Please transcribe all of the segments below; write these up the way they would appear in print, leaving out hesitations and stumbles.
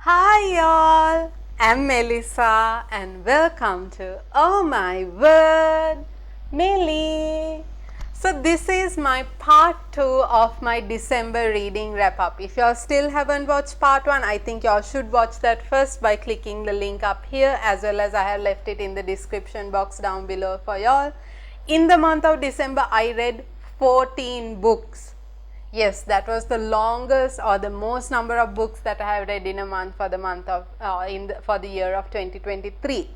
Hi y'all, I'm Melissa and welcome to Oh My Word Melly. So this is my part 2 of my December reading wrap up. If y'all still haven't watched part 1, I think y'all should watch that first by clicking the link up here, as well as I have left it in the description box down below for y'all. In the month of December, I read 14 books. Yes, that was the longest or the most number of books that I have read in a month for the month of for the year of 2023,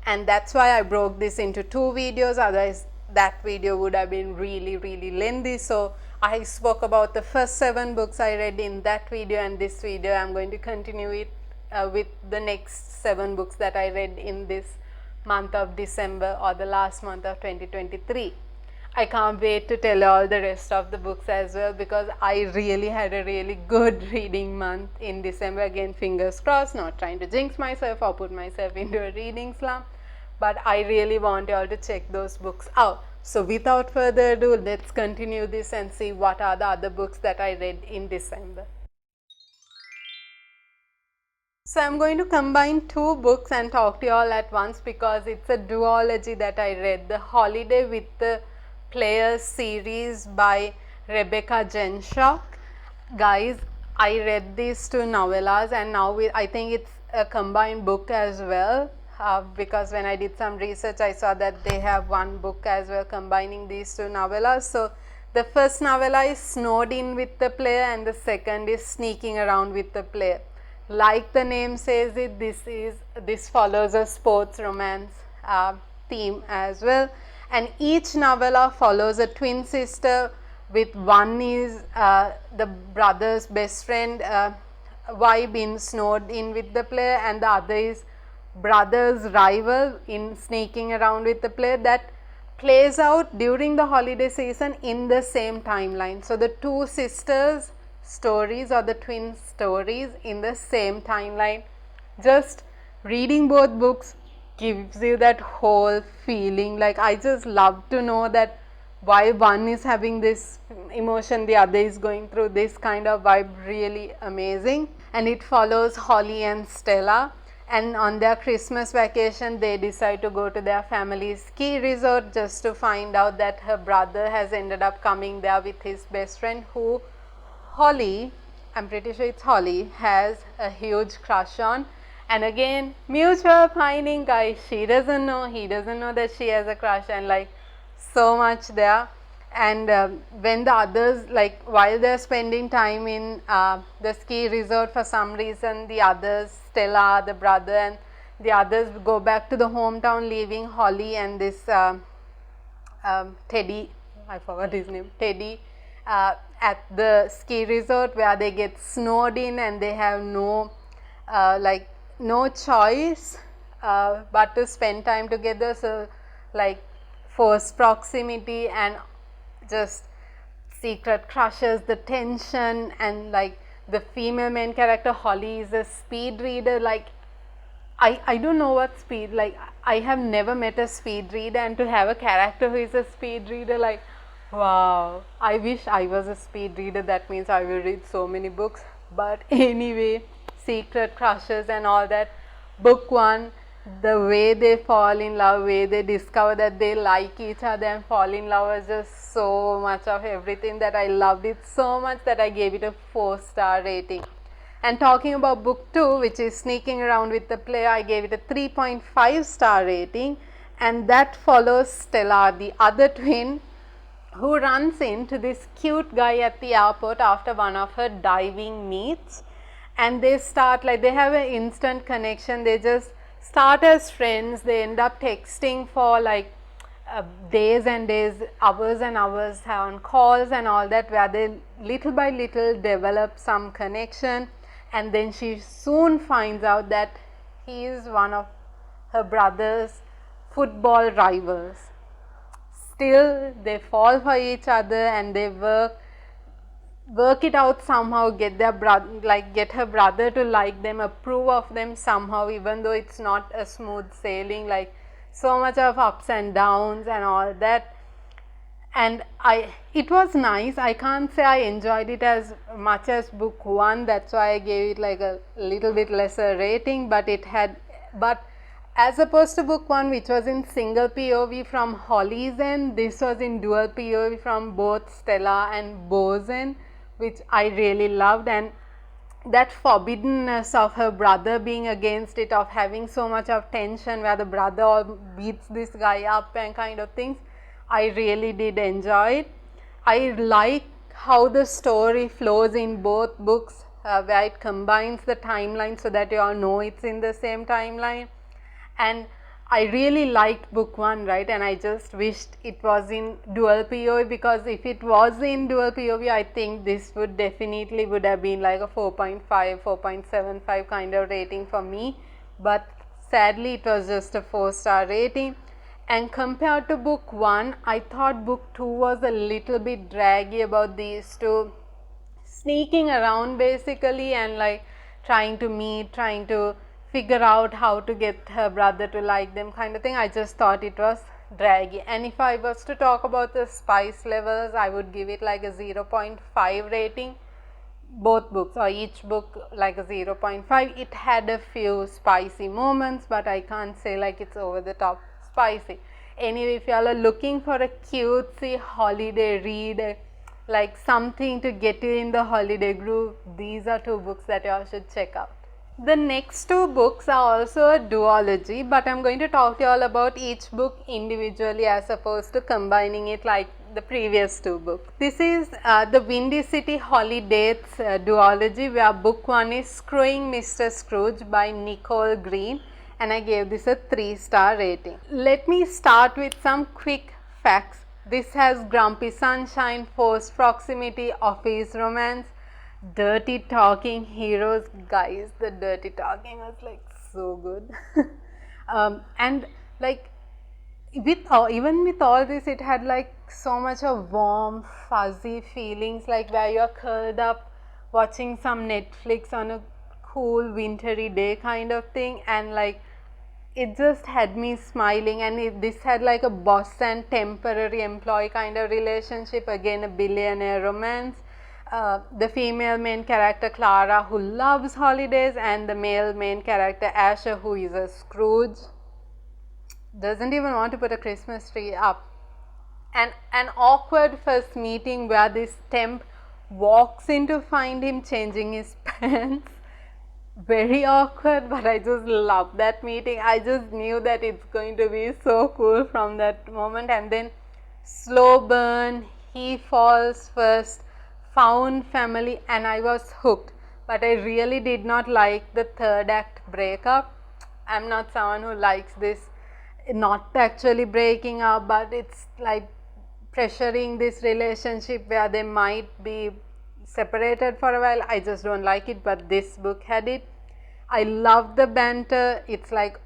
and that's why I broke this into two videos. Otherwise, that video would have been really lengthy. So I spoke about the first 7 books I read in that video, and this video I'm going to continue it with the next 7 books that I read in this month of December or the last month of 2023. I can't wait to tell all the rest of the books as well, because I really had a really good reading month in December. Again, fingers crossed, not trying to jinx myself or put myself into a reading slump, but I really want you all to check those books out. So without further ado, let's continue this and see what are the other books that I read in December. So I'm going to combine 2 books and talk to you all at once, because it's a duology that I read. The Holiday with the Players series by Rebecca Jenshock. Guys, I read these 2 novellas, and now I think it's a combined book as well, because when I did some research I saw that they have one book as well combining these 2 novellas. So the first novella is Snowed In with the Player, and the second is Sneaking Around with the Player. Like the name says it, this follows a sports romance theme as well, and each novella follows a twin sister, with one is the brother's best friend, vibe in Snowed In with the Player, and the other is brother's rival in Sneaking Around with the Player, that plays out during the holiday season in the same timeline. So the two sisters stories or the twin stories in the same timeline. Just reading both books gives you that whole feeling. Like, I just love to know that why one is having this emotion, the other is going through this kind of vibe. Really amazing. And it follows Holly and Stella, and on their Christmas vacation they decide to go to their family's ski resort, just to find out that her brother has ended up coming there with his best friend, who Holly, I'm pretty sure it's Holly, has a huge crush on. And again, mutual pining, guys. She doesn't know, he doesn't know that she has a crush, and like so much there. And when the others, like while they're spending time in the ski resort, for some reason the others, Stella, the brother, and the others go back to the hometown, leaving Holly and this Teddy, I forgot his name, Teddy, at the ski resort, where they get snowed in and they have no no choice but to spend time together. So like forced proximity and just secret crushes, the tension, and like the female main character Holly is a speed reader. Like, I don't know what speed, like I have never met a speed reader, and to have a character who is a speed reader, like wow, I wish I was a speed reader. That means I will read so many books. But anyway, secret crushes and all that. Book 1, the way they fall in love, way they discover that they like each other and fall in love, was just so much of everything that I loved it so much that I gave it a 4-star rating. And talking about book 2, which is Sneaking Around with the Player, I gave it a 3.5-star rating, and that follows Stella, the other twin, who runs into this cute guy at the airport after one of her diving meets, and they start, like, they have an instant connection. They just start as friends. They end up texting for like days and days, hours and hours, on calls and all that, where they little by little develop some connection. And then she soon finds out that he is one of her brother's football rivals. Still, they fall for each other, and they work it out somehow, get their get her brother to like them, approve of them somehow, even though it's not a smooth sailing, like so much of ups and downs and all that. and it was nice. I can't say I enjoyed it as much as book 1, that's why I gave it like a little bit lesser rating, but as opposed to book 1, which was in single POV from Holly's end, this was in dual POV from both Stella and Bo's end, which I really loved. And that forbiddenness of her brother being against it, of having so much of tension where the brother beats this guy up and kind of things, I really did enjoy it. I like how the story flows in both books, where it combines the timeline so that you all know it's in the same timeline. And I really liked book 1, right, and I just wished it was in dual POV, because if it was in dual POV, I think this would have been like a 4.5, 4.75 kind of rating for me, but sadly it was just a 4-star rating. And compared to book 1, I thought book 2 was a little bit draggy about these two sneaking around basically, and like trying to figure out how to get her brother to like them kind of thing. I just thought it was draggy. And if I was to talk about the spice levels, I would give it like a 0.5 rating, both books, or each book like a 0.5. It had a few spicy moments, but I can't say like it's over the top spicy. Anyway, if you all are looking for a cutesy holiday read, like something to get you in the holiday groove, these are 2 books that you all should check out. The next 2 books are also a duology, but I'm going to talk to you all about each book individually as opposed to combining it like the previous 2 books. This is the Windy City Holidays duology, where book 1 is Screwing Mr. Scrooge by Nicole Green, and I gave this a 3-star rating. Let me start with some quick facts. This has grumpy sunshine, forced proximity, office romance, dirty talking heroes. Guys, the dirty talking was like so good. And like even with all this, it had like so much of warm fuzzy feelings, like where you're curled up watching some Netflix on a cool wintry day kind of thing, and like it just had me smiling. And this had like a boss and temporary employee kind of relationship, again a billionaire romance. The female main character Clara, who loves holidays, and the male main character Asher, who is a Scrooge, doesn't even want to put a Christmas tree up. And an awkward first meeting where this temp walks in to find him changing his pants. Very awkward, but I just love that meeting. I just knew that it's going to be so cool from that moment. And then slow burn, he falls first, found family, and I was hooked. But I really did not like the 3rd act breakup. I'm not someone who likes this not actually breaking up, but it's like pressuring this relationship where they might be separated for a while. I just don't like it, but this book had it. I love the banter. It's like,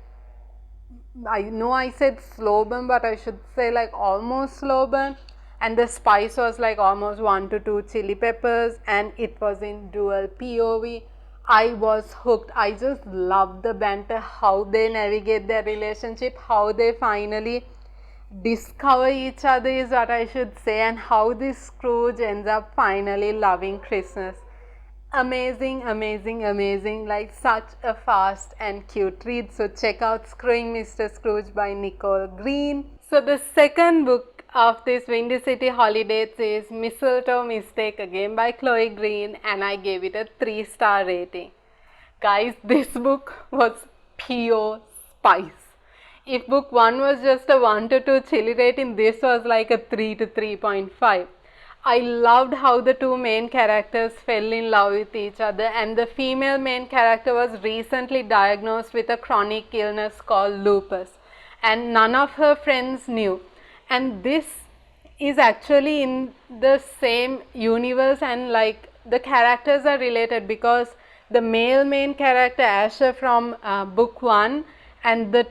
I know I said slow burn, but I should say like almost slow burn. And the spice was like almost 1 to 2 chili peppers, and it was in dual POV. I was hooked. I just love the banter, how they navigate their relationship, how they finally discover each other is what I should say, and how this Scrooge ends up finally loving Christmas. Amazing, amazing, amazing, like such a fast and cute read. So check out Screwing Mr. Scrooge by Nicole Green. So the second book of this Windy City Holidays is Mistletoe Mistake, again by Chloe Green, and I gave it a 3-star rating. Guys, this book was pure spice. If book 1 was just a 1 to 2 chili rating, this was like a 3 to 3.5. I loved how the 2 main characters fell in love with each other, and the female main character was recently diagnosed with a chronic illness called lupus, and none of her friends knew. And this is actually in the same universe, and like the characters are related, because the male main character Asher from book 1 and the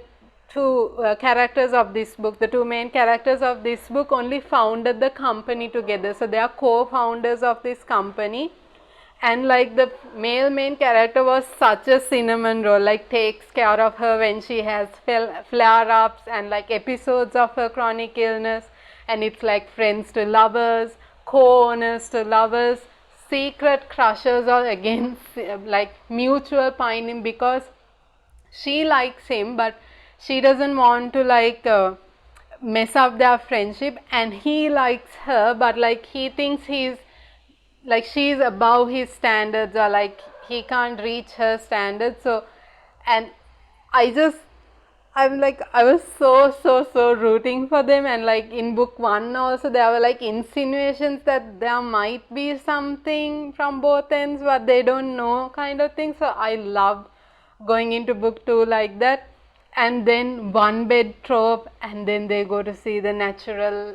2 characters of this book, the 2 main characters of this book, only founded the company together. So they are co-founders of this company, and like the male main character was such a cinnamon roll, like takes care of her when she has flare-ups and like episodes of her chronic illness, and it's like friends to lovers, co-owners to lovers, secret crushes, or again like mutual pining, because she likes him but she doesn't want to like mess up their friendship, and he likes her but like he thinks he's like she's above his standards, or like he can't reach her standards. So, and I just I'm like, I was so rooting for them, and like in book 1 also there were like insinuations that there might be something from both ends but they don't know, kind of thing. So I loved going into book 2 like that. And then one bed trope, and then they go to see the natural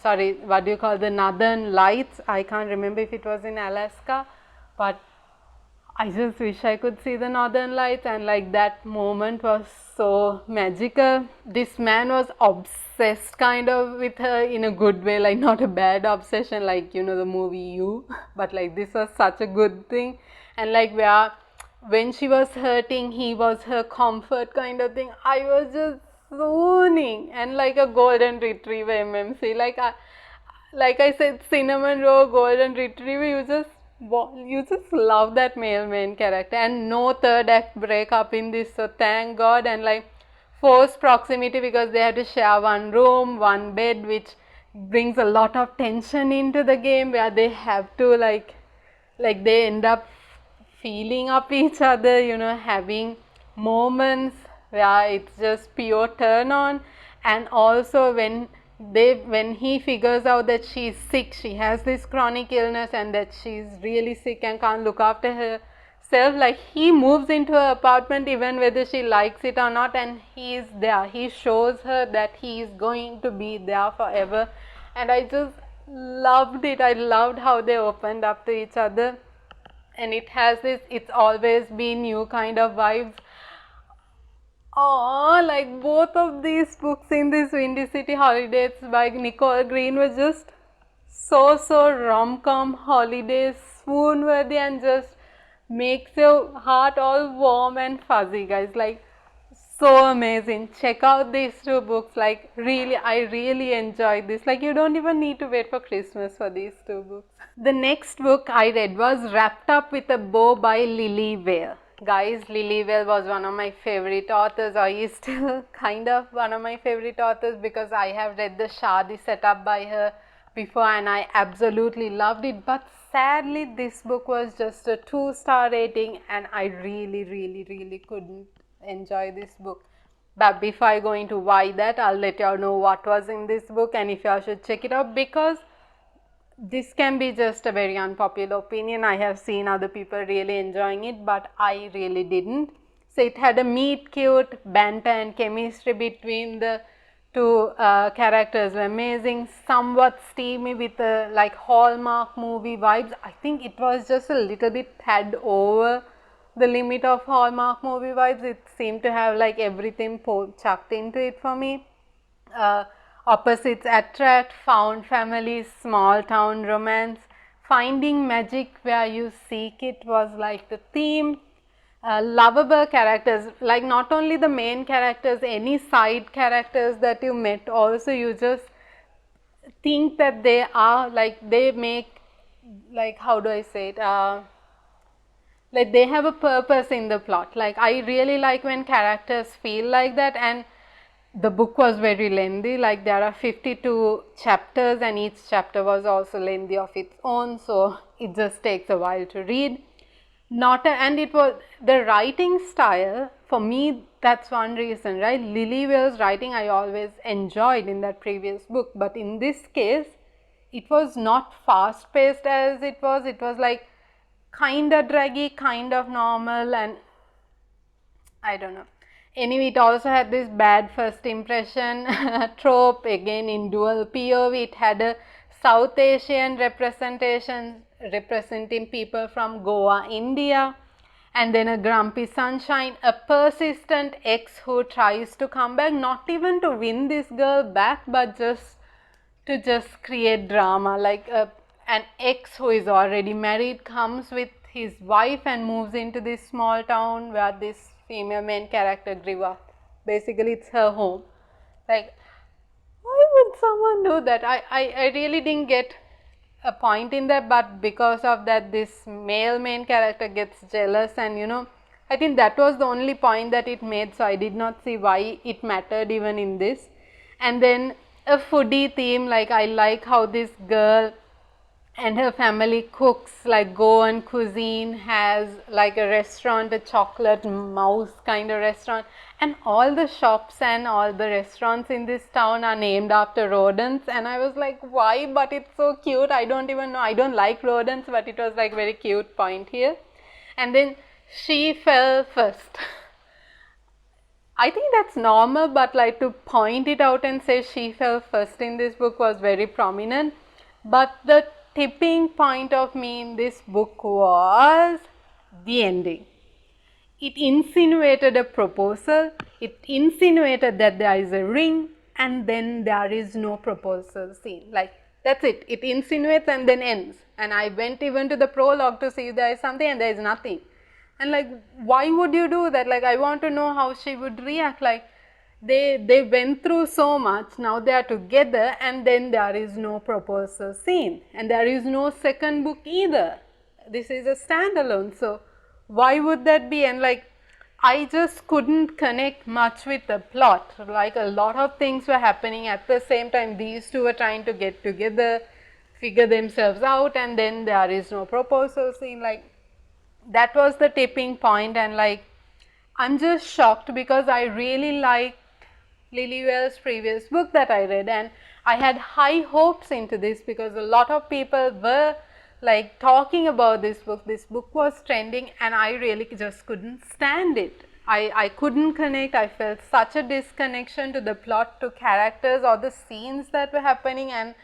sorry, what do you call, the northern lights. I can't remember if it was in Alaska, but I just wish I could see the northern lights, and like that moment was so magical. This man was obsessed kind of with her in a good way, like not a bad obsession like, you know, the movie You, but like this was such a good thing. And like where when she was hurting, he was her comfort, kind of thing. I was just swooning, and like a golden retriever MMC, like I said, cinnamon roll golden retriever, you just love that male main character. And no third act breakup in this, so thank God. And like forced proximity, because they had to share one room, one bed, which brings a lot of tension into the game, where they have to like they end up feeling up each other, you know, having moments where it's just pure turn on. And also when he figures out that she's sick, she has this chronic illness, and that she's really sick and can't look after herself, like he moves into her apartment even whether she likes it or not, and he is there. He shows her that he is going to be there forever, and I just loved it. I loved how they opened up to each other, and it has this "it's always been you" kind of vibes. Oh, like both of these books in this Windy City Holidays by Nicole Green were just so rom-com holidays, swoon worthy, and just makes your heart all warm and fuzzy, guys. Like so amazing. Check out these two books. Like really, I really enjoyed this. Like you don't even need to wait for Christmas for these two books. The next book I read was Wrapped Up with a Bow by Lily Whale. Guys, Lily Whale was one of my favorite authors, or is still kind of one of my favorite authors, because I have read the Shadi setup by her before and I absolutely loved it. But sadly, this book was just a 2-star rating, and I really couldn't enjoy this book. But before I go into why that, I'll let y'all know what was in this book and if y'all should check it out, because this can be just a very unpopular opinion. I have seen other people really enjoying it, but I really didn't. So it had a meet cute banter and chemistry between the two characters were amazing, somewhat steamy with like Hallmark movie vibes. I think it was just a little bit had over the limit of Hallmark movie vibes. It seemed to have like everything chucked into it for me. Opposites attract, found families, small town romance, finding magic where you seek it was like the theme. Lovable characters, like not only the main characters, any side characters that you met also, you just think that they are like, they make, like how do I say it, like they have a purpose in the plot. Like I really like when characters feel like that. And the book was very lengthy, like there are 52 chapters and each chapter was also lengthy of its own, so it just takes a while to read. And it was the writing style for me, that's one reason, right? Lily Whale's writing I always enjoyed in that previous book, but in this case it was not fast paced as it was like kind of draggy, kind of normal, and I don't know. Anyway, it also had this bad first impression trope, again in dual POV. It had a South Asian representation representing people from Goa, India, and then a grumpy sunshine, a persistent ex who tries to come back, not even to win this girl back, but just to create drama. Like an ex who is already married comes with his wife and moves into this small town where this female main character grew up. Basically, it's her home. Like, why would would someone do that? I really didn't get a point in that, but because of that, this male main character gets jealous, and I think that was the only point that it made, so I did not see why it mattered even in this. And then a foodie theme, like I like how this girl and her family cooks like Goan cuisine, has like a restaurant, a chocolate mouse kind of restaurant, and all the shops and all the restaurants in this town are named after rodents. And I was like, why? But it's so cute. I don't even know. I don't like rodents, but it was like very cute point here. And then she fell first. I think that's normal, but like to point it out and say she fell first in this book was very prominent. But the tipping point of me in this book was the ending. It insinuated a proposal, it insinuated that there is a ring, and then there is no proposal scene. Like, that's it. It insinuates and then ends. And I went even to the prologue to see if there is something, and there is nothing. And like, why would you do that? Like, I want to know how she would react. Like, they went through so much, now they are together, and then there is no proposal scene. And there is no second book either. This is a standalone. So, why would that be? And like, I just couldn't connect much with the plot. Like, a lot of things were happening at the same time. These two were trying to get together, figure themselves out, and then there is no proposal scene. Like, that was the tipping point. And like, I'm just shocked because I really liked Lily Well's previous book that I read, and I had high hopes into this because a lot of people were like talking about this book. This book was trending, and I really just couldn't stand it. I couldn't connect. I felt such a disconnection to the plot, to characters, or the scenes that were happening, and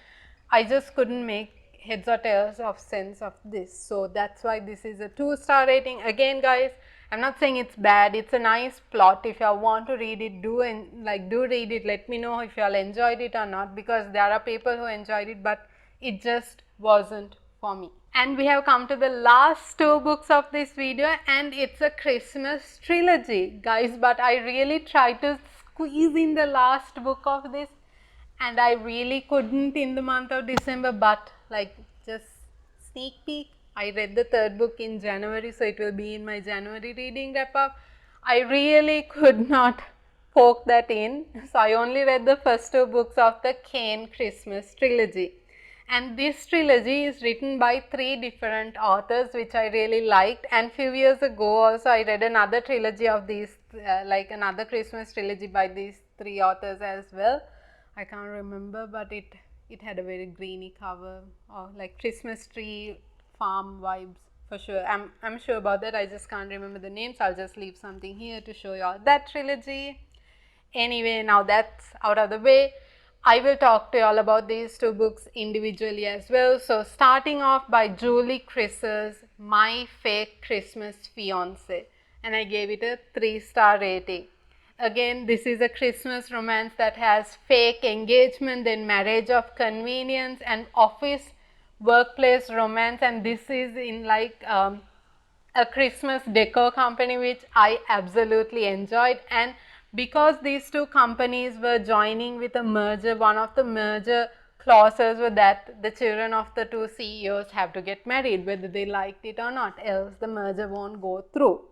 I just couldn't make heads or tails of sense of this. So that's why this is a 2-star rating. Again, guys, I'm not saying it's bad. It's a nice plot. If you want to read it, do read it. Let me know if you all enjoyed it or not, because there are people who enjoyed it, but it just wasn't for me. And we have come to the last 2 books of this video, and it's a Christmas trilogy, guys. But I really tried to squeeze in the last book of this, and I really couldn't in the month of December, but like, just sneak peek, I read the 3rd book in January, so it will be in my January reading wrap up. I really could not poke that in, so I only read the first 2 books of the Kane Christmas trilogy. And this trilogy is written by 3 different authors, which I really liked. And few years ago also I read another trilogy of these, like another Christmas trilogy by these 3 authors as well. I can't remember, but it had a very greeny cover, or like Christmas tree farm vibes for sure. I'm sure about that. I just can't remember the names. I'll just leave something here to show you all that trilogy. Anyway, now that's out of the way, I will talk to you all about these 2 books individually as well. So starting off by Julie Chris's My Fake Christmas Fiancé, and I gave it a 3-star rating. Again, this is a Christmas romance that has fake engagement, then marriage of convenience, and office workplace romance. And this is in like a Christmas decor company, which I absolutely enjoyed. And because these 2 companies were joining with a merger, one of the merger clauses were that the children of the 2 CEOs have to get married, whether they liked it or not, else the merger won't go through.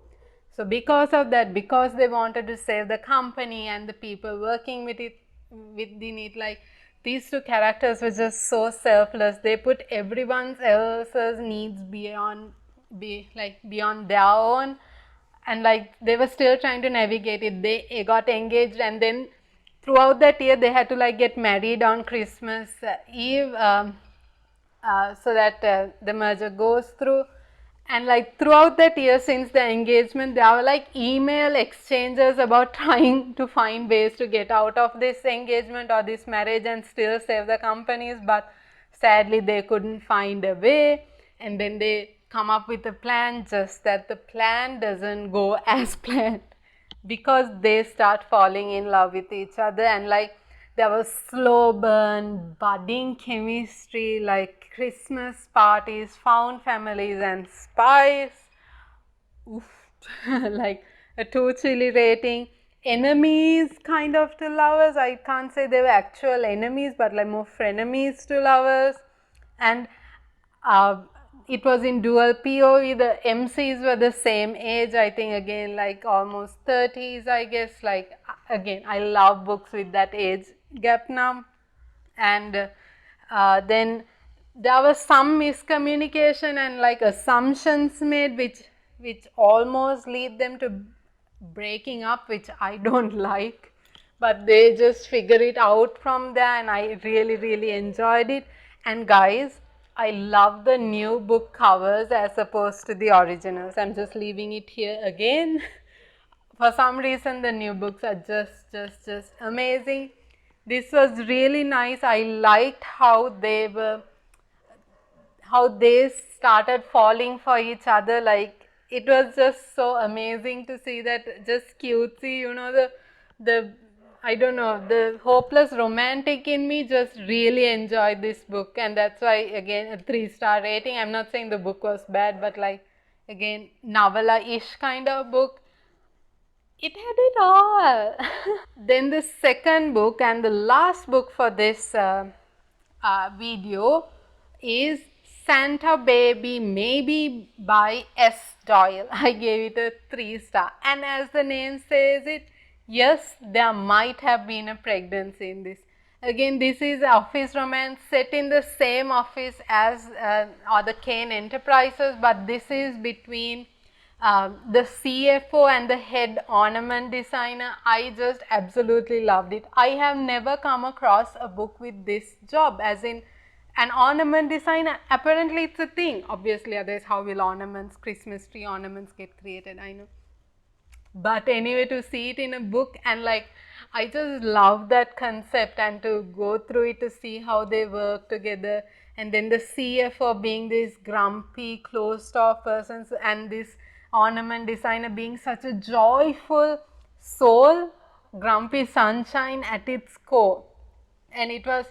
So because of that, because they wanted to save the company and the people working with it, within it, like, these 2 characters were just so selfless. They put everyone else's needs beyond their own, and like, they were still trying to navigate it. They got engaged, and then throughout that year they had to like get married on Christmas Eve, so that the merger goes through. And like, throughout that year since the engagement, there were like email exchanges about trying to find ways to get out of this engagement or this marriage and still save the companies, but sadly they couldn't find a way. And then they come up with a plan, just that the plan doesn't go as planned, because they start falling in love with each other. And like, there was slow burn, budding chemistry, like Christmas parties, found families, and spice. Oof. Like a 2 chili rating. enemies kind of to lovers. I can't say they were actual enemies, but like more frenemies to lovers. And uh, it was in dual POV. The MCs were the same age, I think, again, like almost 30s, I guess. Like, again, I love books with that age gap now. And then there was some miscommunication and like assumptions made which almost lead them to breaking up, which I don't like, but they just figure it out from there, and I really enjoyed it. And guys, I love the new book covers as opposed to the originals. I'm just leaving it here again. For some reason the new books are just amazing. This was really nice. I liked how they started falling for each other. Like, it was just so amazing to see that, just cutesy, the I don't know, the hopeless romantic in me just really enjoyed this book, and that's why, again, a 3-star rating. I'm not saying the book was bad, but like, again, novella-ish kind of book. It had it all. Then the second book and the last book for this video is Santa Baby Maybe by S. Doyle. I gave it a 3-star. And as the name says it, yes, there might have been a pregnancy in this. Again, this is office romance set in the same office as or the Kane Enterprises, but this is between the CFO and the head ornament designer. I just absolutely loved it. I have never come across a book with this job, as in an ornament designer. Apparently it's a thing. Obviously, otherwise how will ornaments, Christmas tree ornaments get created? I know. But anyway, to see it in a book, and like, I just love that concept, and to go through it to see how they work together. And then the CFO being this grumpy, closed off person, and this ornament designer being such a joyful soul, grumpy sunshine at its core. And it was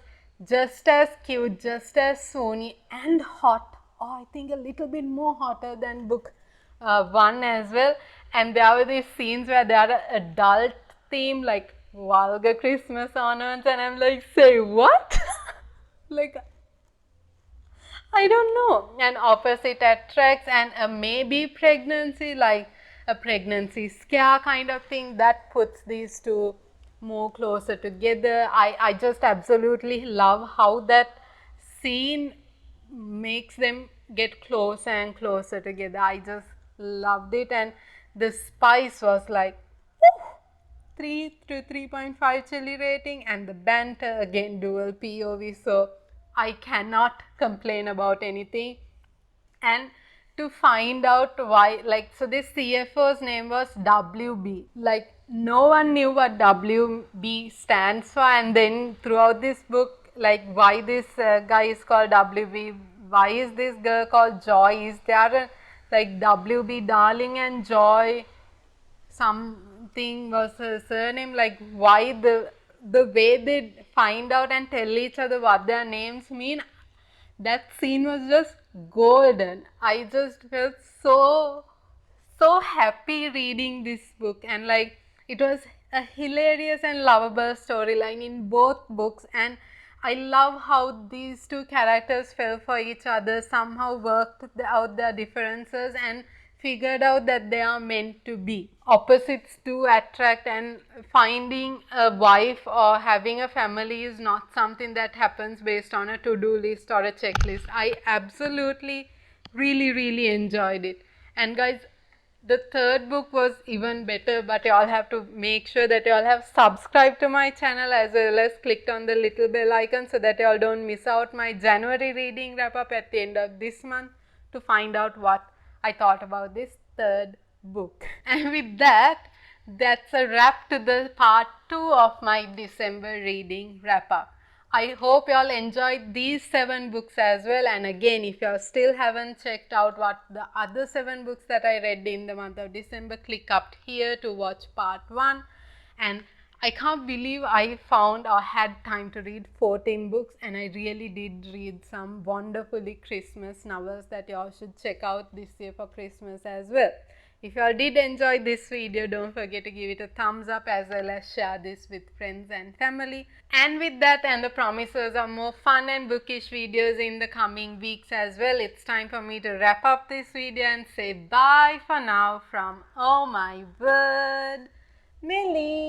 just as cute, just as swoony and hot. Oh, I think a little bit more hotter than book one as well. And there were these scenes where there are adult theme, like vulgar Christmas ornaments, and I'm like, say what? Like, I don't know. And opposite attracts, and a maybe pregnancy, like a pregnancy scare kind of thing, that puts these two more closer together. I just absolutely love how that scene makes them get closer and closer together. I just loved it, and the spice was like, woo! 3 to 3.5 chili rating, and the banter, again, dual POV, so I cannot complain about anything. And to find out why, like, so this CFO's name was WB. Like, no one knew what WB stands for, and then throughout this book, like, why this guy is called WB, why is this girl called Joy, is there a, like, WB Darling and Joy something was her surname, like, why the way they find out and tell each other what their names mean, that scene was just golden. I just felt so happy reading this book, and like, it was a hilarious and lovable storyline in both books. And I love how these two characters fell for each other, somehow worked out their differences, and figured out that they are meant to be. Opposites do attract, and finding a wife or having a family is not something that happens based on a to-do list or a checklist. I absolutely really enjoyed it. And guys, the third book was even better, but you all have to make sure that you all have subscribed to my channel, as well as clicked on the little bell icon, so that you all don't miss out my January reading wrap up at the end of this month, to find out what I thought about this third book. And with that, that's a wrap to the part 2 of my December reading wrap up. I hope you all enjoyed these 7 books as well. And again, if you still haven't checked out what the other 7 books that I read in the month of December, click up here to watch part 1. And I can't believe I found or had time to read 14 books, and I really did read some wonderfully Christmas novels that you all should check out this year for Christmas as well. If you all did enjoy this video, don't forget to give it a thumbs up as well as share this with friends and family. And with that and the promises of more fun and bookish videos in the coming weeks as well, it's time for me to wrap up this video and say bye for now from Oh My Word Melly.